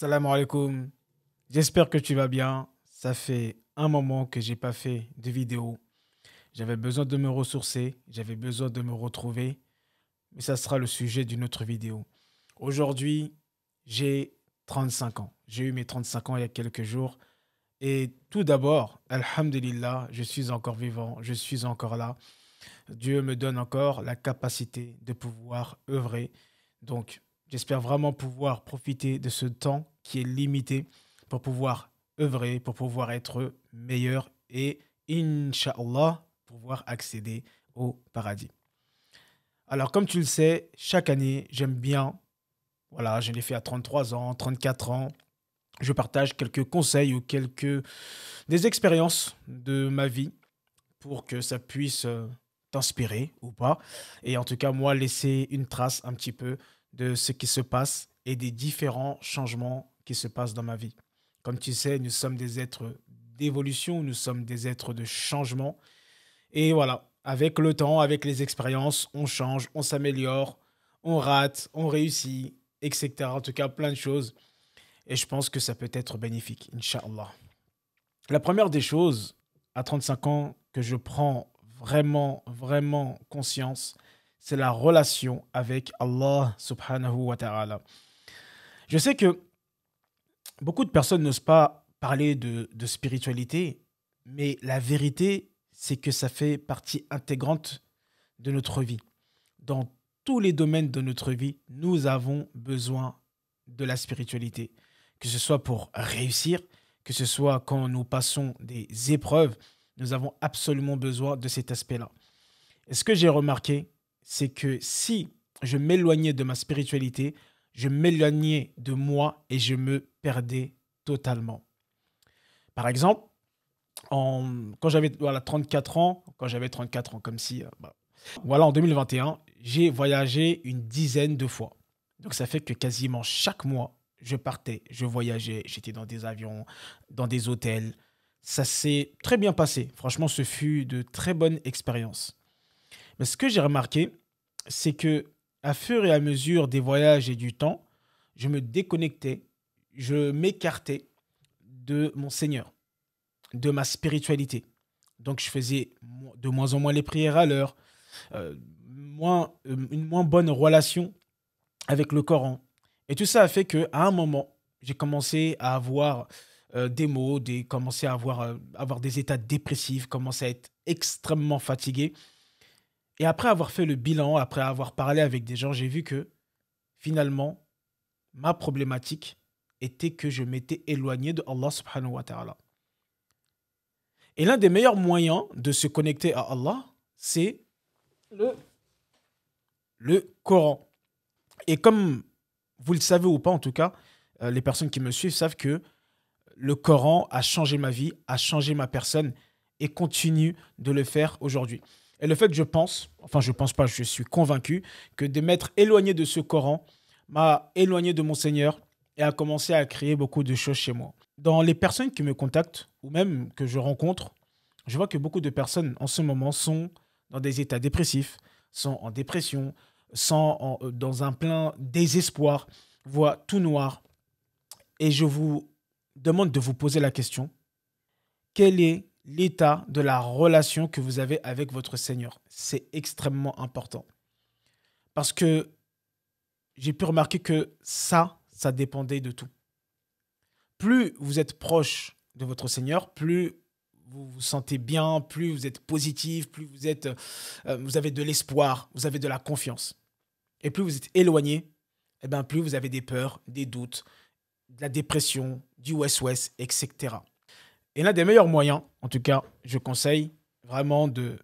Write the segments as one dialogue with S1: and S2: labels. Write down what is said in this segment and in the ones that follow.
S1: Salam alaikum. J'espère que tu vas bien. Ça fait un moment que j'ai pas fait de vidéo. J'avais besoin de me ressourcer, j'avais besoin de me retrouver, mais ça sera le sujet d'une autre vidéo. Aujourd'hui, j'ai 35 ans. J'ai eu mes 35 ans il y a quelques jours. Et tout d'abord, Alhamdulillah, je suis encore vivant, je suis encore là. Dieu me donne encore la capacité de pouvoir œuvrer. Donc, j'espère vraiment pouvoir profiter de ce temps qui est limité pour pouvoir œuvrer, pour pouvoir être meilleur et, Inch'Allah, pouvoir accéder au paradis. Alors, comme tu le sais, chaque année, j'aime bien, voilà, je l'ai fait à 33 ans, 34 ans, je partage quelques conseils ou quelques des expériences de ma vie pour que ça puisse t'inspirer ou pas. Et en tout cas, moi, laisser une trace un petit peu de ce qui se passe et des différents changements qui se passent dans ma vie. Comme tu sais, nous sommes des êtres d'évolution, nous sommes des êtres de changement. Et voilà, avec le temps, avec les expériences, on change, on s'améliore, on rate, on réussit, etc. En tout cas, plein de choses. Et je pense que ça peut être bénéfique, Inch'Allah. La première des choses, à 35 ans, que je prends vraiment, vraiment conscience, c'est la relation avec Allah subhanahu wa ta'ala. Je sais que beaucoup de personnes n'osent pas parler de spiritualité, mais la vérité, c'est que ça fait partie intégrante de notre vie. Dans tous les domaines de notre vie, nous avons besoin de la spiritualité. Que ce soit pour réussir, que ce soit quand nous passons des épreuves, nous avons absolument besoin de cet aspect-là. Et ce que j'ai remarqué, c'est que si je m'éloignais de ma spiritualité, je m'éloignais de moi et je me perdais totalement. Par exemple, quand j'avais voilà, 34 ans, comme si, voilà, en 2021, j'ai voyagé une dizaine de fois. Donc ça fait que quasiment chaque mois, je partais, je voyageais, j'étais dans des avions, dans des hôtels. Ça s'est très bien passé. Franchement, ce fut de très bonnes expériences. Mais ce que j'ai remarqué, c'est que à fur et à mesure des voyages et du temps, je me déconnectais, je m'écartais de mon Seigneur, de ma spiritualité. Donc je faisais de moins en moins les prières à l'heure, euh, une moins bonne relation avec le Coran. Et tout ça a fait qu'à un moment, j'ai commencé à avoir des maux, commencé à avoir des états dépressifs, commencé à être extrêmement fatigué. Et après avoir fait le bilan, après avoir parlé avec des gens, j'ai vu que finalement, ma problématique était que je m'étais éloigné de Allah subhanahu wa ta'ala. Et l'un des meilleurs moyens de se connecter à Allah, c'est le, le Coran. Et comme vous le savez ou pas, en tout cas, les personnes qui me suivent savent que le Coran a changé ma vie, a changé ma personne et continue de le faire aujourd'hui. Et le fait que je pense pas, je suis convaincu que de m'être éloigné de ce Coran m'a éloigné de mon Seigneur et a commencé à créer beaucoup de choses chez moi. Dans les personnes qui me contactent ou même que je rencontre, je vois que beaucoup de personnes en ce moment sont dans des états dépressifs, sont en dépression, dans un plein désespoir, voient tout noir. Et je vous demande de vous poser la question, quel est l'état de la relation que vous avez avec votre Seigneur? C'est extrêmement important. Parce que j'ai pu remarquer que ça dépendait de tout. Plus vous êtes proche de votre Seigneur, plus vous vous sentez bien, plus vous êtes positif, plus vous avez de l'espoir, vous avez de la confiance. Et plus vous êtes éloigné, eh ben, plus vous avez des peurs, des doutes, de la dépression, du ouest-ouest, etc. Et l'un des meilleurs moyens, en tout cas, je conseille vraiment de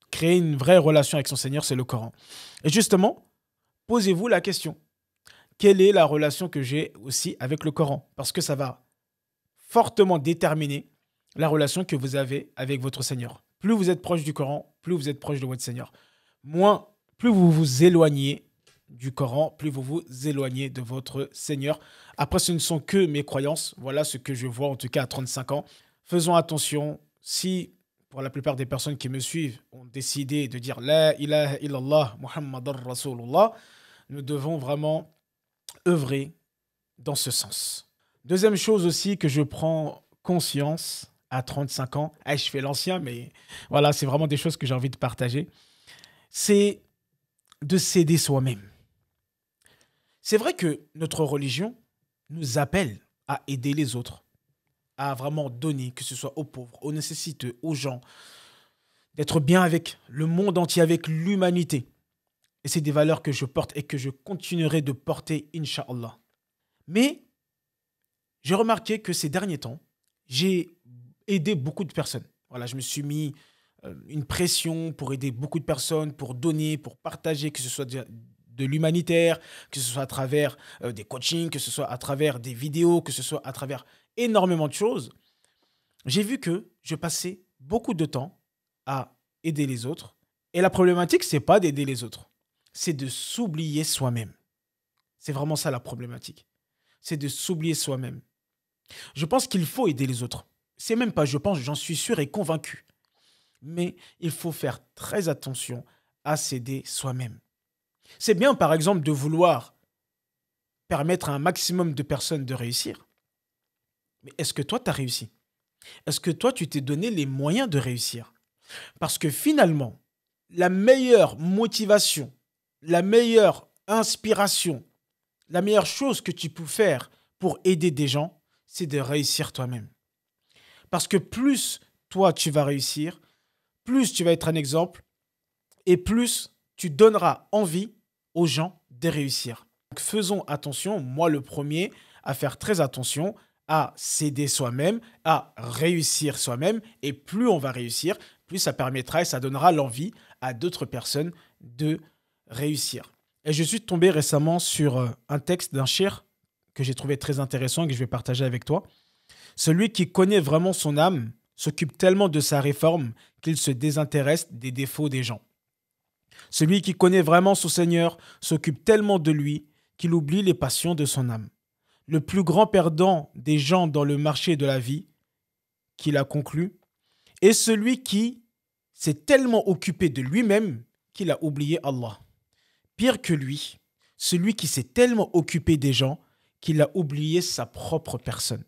S1: créer une vraie relation avec son Seigneur, c'est le Coran. Et justement, posez-vous la question, quelle est la relation que j'ai aussi avec le Coran? Parce que ça va fortement déterminer la relation que vous avez avec votre Seigneur. Plus vous êtes proche du Coran, plus vous êtes proche de votre Seigneur. Moins, plus vous vous éloignez du Coran, plus vous vous éloignez de votre Seigneur. Après, ce ne sont que mes croyances. Voilà ce que je vois, en tout cas à 35 ans. Faisons attention. Si, pour la plupart des personnes qui me suivent, ont décidé de dire La ilaha illallah Muhammadur Rasulullah, nous devons vraiment œuvrer dans ce sens. Deuxième chose aussi que je prends conscience à 35 ans, ah, je fais l'ancien, mais voilà, c'est vraiment des choses que j'ai envie de partager, c'est de s'aider soi-même. C'est vrai que notre religion nous appelle à aider les autres, à vraiment donner, que ce soit aux pauvres, aux nécessiteux, aux gens, d'être bien avec le monde entier, avec l'humanité. Et c'est des valeurs que je porte et que je continuerai de porter, Inch'Allah. Mais j'ai remarqué que ces derniers temps, j'ai aidé beaucoup de personnes. Voilà, je me suis mis une pression pour aider beaucoup de personnes, pour donner, pour partager, que ce soit de l'humanitaire, que ce soit à travers des coachings, que ce soit à travers des vidéos, que ce soit à travers énormément de choses. J'ai vu que je passais beaucoup de temps à aider les autres. Et la problématique, c'est pas d'aider les autres, c'est de s'oublier soi-même. C'est vraiment ça la problématique. C'est de s'oublier soi-même. Je pense qu'il faut aider les autres. C'est même pas je pense, j'en suis sûr et convaincu. Mais il faut faire très attention à s'aider soi-même. C'est bien, par exemple, de vouloir permettre à un maximum de personnes de réussir. Mais est-ce que toi, tu as réussi? Est-ce que toi, tu t'es donné les moyens de réussir? Parce que finalement, la meilleure motivation, la meilleure inspiration, la meilleure chose que tu peux faire pour aider des gens, c'est de réussir toi-même. Parce que plus toi, tu vas réussir, plus tu vas être un exemple et plus tu donneras envie aux gens de réussir. Donc faisons attention, moi le premier, à faire très attention à s'aider soi-même, à réussir soi-même. Et plus on va réussir, plus ça permettra et ça donnera l'envie à d'autres personnes de réussir. Et je suis tombé récemment sur un texte d'un cheikh que j'ai trouvé très intéressant et que je vais partager avec toi. Celui qui connaît vraiment son âme s'occupe tellement de sa réforme qu'il se désintéresse des défauts des gens. Celui qui connaît vraiment son Seigneur s'occupe tellement de lui qu'il oublie les passions de son âme. Le plus grand perdant des gens dans le marché de la vie, qu'il a conclu, est celui qui s'est tellement occupé de lui-même qu'il a oublié Allah. Pire que lui, celui qui s'est tellement occupé des gens qu'il a oublié sa propre personne.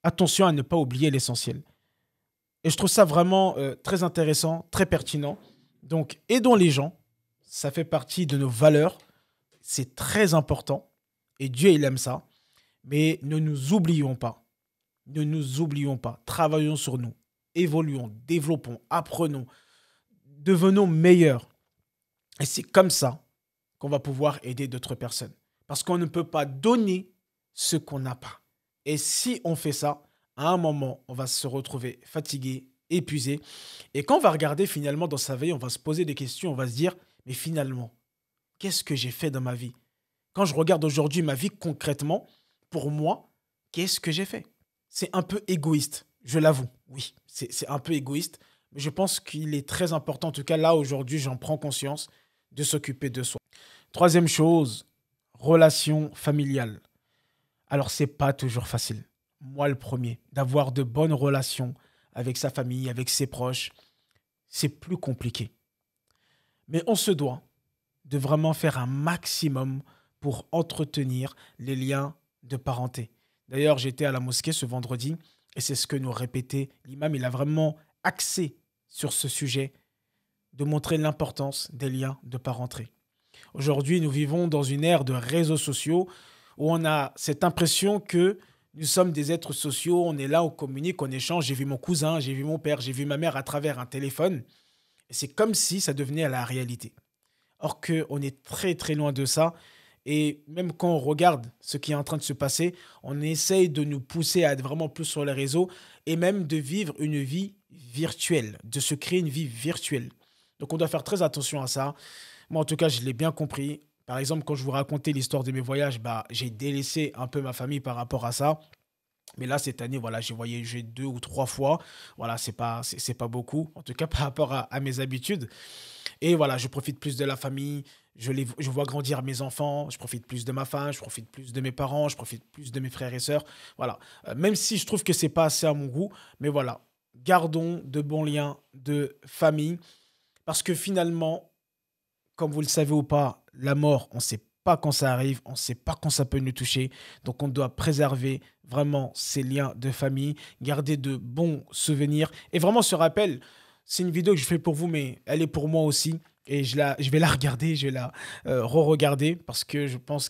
S1: Attention à ne pas oublier l'essentiel. Et je trouve ça vraiment très intéressant, très pertinent. Donc, aidons les gens. Ça fait partie de nos valeurs. C'est très important. Et Dieu, il aime ça. Mais ne nous oublions pas. Ne nous oublions pas. Travaillons sur nous. Évoluons, développons, apprenons. Devenons meilleurs. Et c'est comme ça qu'on va pouvoir aider d'autres personnes. Parce qu'on ne peut pas donner ce qu'on n'a pas. Et si on fait ça, à un moment, on va se retrouver fatigué, épuisé. Et quand on va regarder finalement dans sa vie, on va se poser des questions, on va se dire, mais finalement, qu'est-ce que j'ai fait dans ma vie? Quand je regarde aujourd'hui ma vie concrètement, pour moi, qu'est-ce que j'ai fait? C'est un peu égoïste, je l'avoue. Oui, c'est un peu égoïste. Mais je pense qu'il est très important, en tout cas là aujourd'hui, j'en prends conscience, de s'occuper de soi. Troisième chose, relation familiale. Alors, c'est pas toujours facile. Moi, le premier, d'avoir de bonnes relations avec sa famille, avec ses proches, c'est plus compliqué. Mais on se doit de vraiment faire un maximum pour entretenir les liens de parenté. D'ailleurs, j'étais à la mosquée ce vendredi et c'est ce que nous répétait l'imam. Il a vraiment axé sur ce sujet de montrer l'importance des liens de parenté. Aujourd'hui, nous vivons dans une ère de réseaux sociaux où on a cette impression que nous sommes des êtres sociaux, on est là, on communique, on échange. J'ai vu mon cousin, j'ai vu mon père, j'ai vu ma mère à travers un téléphone. Et c'est comme si ça devenait à la réalité. Or qu'on est très très loin de ça. Et même quand on regarde ce qui est en train de se passer, on essaye de nous pousser à être vraiment plus sur les réseaux et même de vivre une vie virtuelle, de se créer une vie virtuelle. Donc on doit faire très attention à ça. Moi, en tout cas, je l'ai bien compris. Par exemple, quand je vous racontais l'histoire de mes voyages, j'ai délaissé un peu ma famille par rapport à ça. Mais là, cette année, voilà, j'ai voyagé 2 ou 3 fois. Voilà, c'est pas beaucoup, en tout cas par rapport à mes habitudes. Et voilà, je profite plus de la famille, je vois grandir mes enfants, je profite plus de ma femme, je profite plus de mes parents, je profite plus de mes frères et sœurs. Voilà, même si je trouve que c'est pas assez à mon goût, mais voilà, gardons de bons liens de famille parce que finalement, comme vous le savez ou pas, la mort, on ne sait pas quand ça arrive, on ne sait pas quand ça peut nous toucher. Donc, on doit préserver vraiment ces liens de famille, garder de bons souvenirs. Et vraiment, ce rappel, c'est une vidéo que je fais pour vous, mais elle est pour moi aussi. Et je vais la regarder, je vais la re-regarder parce que je pense